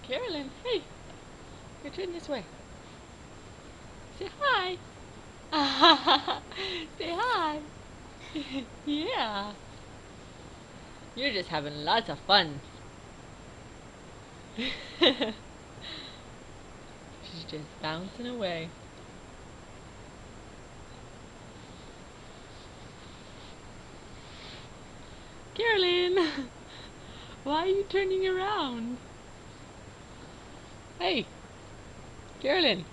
Carolyn, hey, you're turning this way. Say hi. Say hi. Yeah. You're just having lots of fun. She's just bouncing away. Carolyn, why are you turning around? Hey, Carolyn.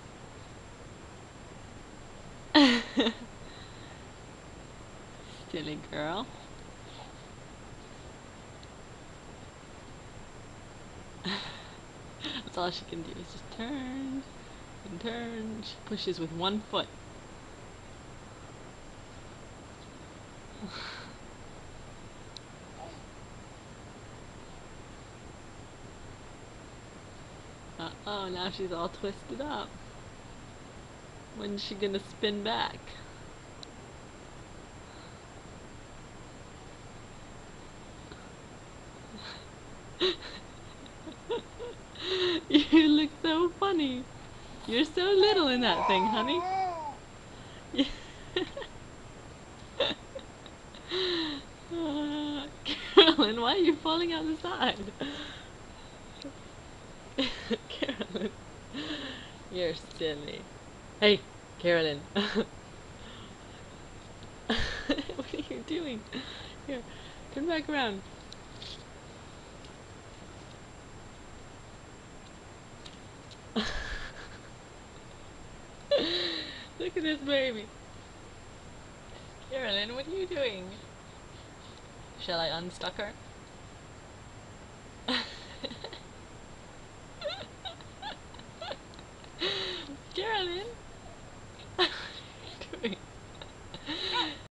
Silly girl. That's all she can do is just turn and turn. She pushes with one foot. Uh-oh, now she's all twisted up. When's she gonna spin back? You look so funny. You're so little in that thing, honey. Carolyn, why are you falling out the side? Carolyn, you're silly. Hey, Carolyn. What are you doing? Here, turn back around. Look at this baby. Carolyn, what are you doing? Shall I unstuck her? Carolyn?